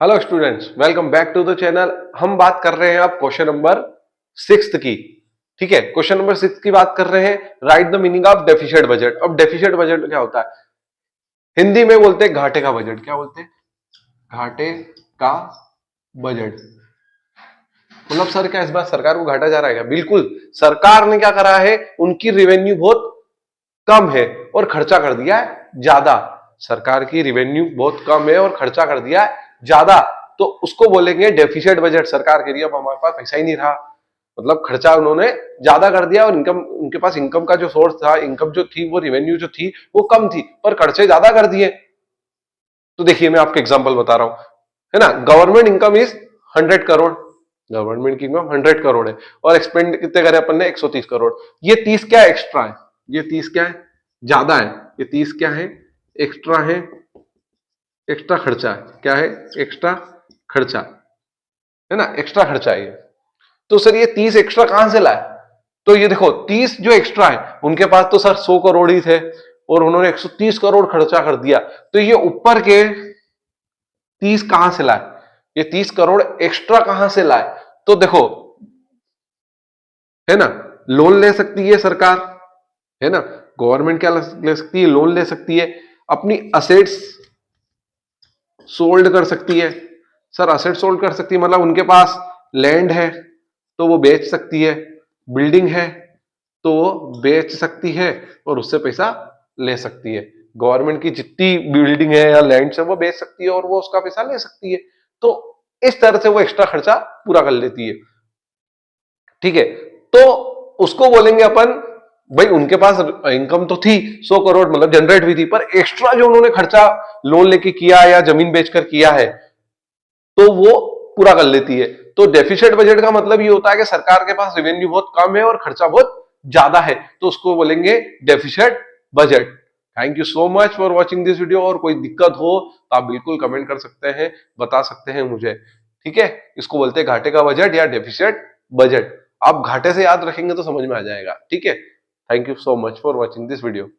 Hello students, welcome back to the channel. हम बात कर रहे हैं अब क्वेश्चन नंबर 6 की। ठीक है, क्वेश्चन नंबर 6 की बात कर रहे हैं। Right the meaning of deficient budget. अब डेफिशिएंट बजट क्या होता है? हिंदी में बोलते हैं घाटे का बजट। क्या बोलते हैं? घाटे का बजट। मतलब सर क्या इस बार सरकार को घाटा जा रहा है क्या? बिल्कुल। सरकार ने क्या करा है, उनकी रेवेन्यू बहुत कम है और खर्चा कर दिया है ज्यादा। सरकार की रेवेन्यू बहुत कम है और खर्चा कर दिया है ज्यादा, तो उसको बोलेंगे डेफिशिएट बजट। सरकार के लिए अब हमारे पास पैसा ही नहीं रहा, मतलब खर्चा उन्होंने ज्यादा कर दिया और इनकम, उनके पास इनकम का जो सोर्स था, इनकम जो थी, वो रेवेन्यू जो थी वो कम थी पर खर्चे ज्यादा कर दिए। तो देखिए मैं आपको एग्जांपल बता रहा हूं, है ना। Government income is 100 crore. Government की इनकम 100 करोड़ है और एक्सपेंड कितने करे अपन ने? 130 करोड़। ये 30 क्या एक्स्ट्रा है? ये 30 क्या है? ज्यादा है। ये 30 क्या है? एक्स्ट्रा है। एक्स्ट्रा खर्चा है। क्या है? एक्स्ट्रा खर्चा, है ना। एक्स्ट्रा खर्चा है ये। तो सर ये 30 एक्स्ट्रा कहां से लाए? तो ये देखो 30 जो एक्स्ट्रा है, उनके पास तो सर 100 करोड़ ही थे और उन्होंने 130 करोड़ खर्चा कर दिया। तो ये ऊपर के 30 कहां से लाए? ये 30 करोड़ एक्स्ट्रा कहां से लाए? तो देखो, है ना, लोन ले सकती है सरकार, है ना। गवर्नमेंट क्या ले सकती है? लोन ले सकती है। अपनी असेट्स सोल्ड कर सकती है। सर असेट सोल्ड कर सकती है मतलब उनके पास लैंड है तो वो बेच सकती है, बिल्डिंग है तो वो बेच सकती है और उससे पैसा ले सकती है। गवर्नमेंट की जितनी बिल्डिंग है या लैंड है वो बेच सकती है और वो उसका पैसा ले सकती है। तो इस तरह से वो एक्स्ट्रा खर्चा पूरा कर लेती है। ठीक है, तो उसको बोलेंगे अपन, भाई उनके पास इनकम तो थी 100 करोड़, मतलब जनरेट हुई थी, पर एक्स्ट्रा जो उन्होंने खर्चा लोन लेके किया या जमीन बेचकर किया है तो वो पूरा कर लेती है। तो डेफिशिएट बजट का मतलब ये होता है कि सरकार के पास रेवेन्यू बहुत कम है और खर्चा बहुत ज्यादा है, तो उसको बोलेंगे deficit budget. Thank you so much for watching this video. और कोई दिक्कत हो तो आप बिल्कुल कमेंट कर सकते हैं, बता सकते हैं मुझे। ठीक है, इसको बोलते हैं घाटे का बजट या डेफिशिएट बजट। आप घाटे से याद रखेंगे तो समझ में आ जाएगा। ठीक है, thank you so much for watching this video.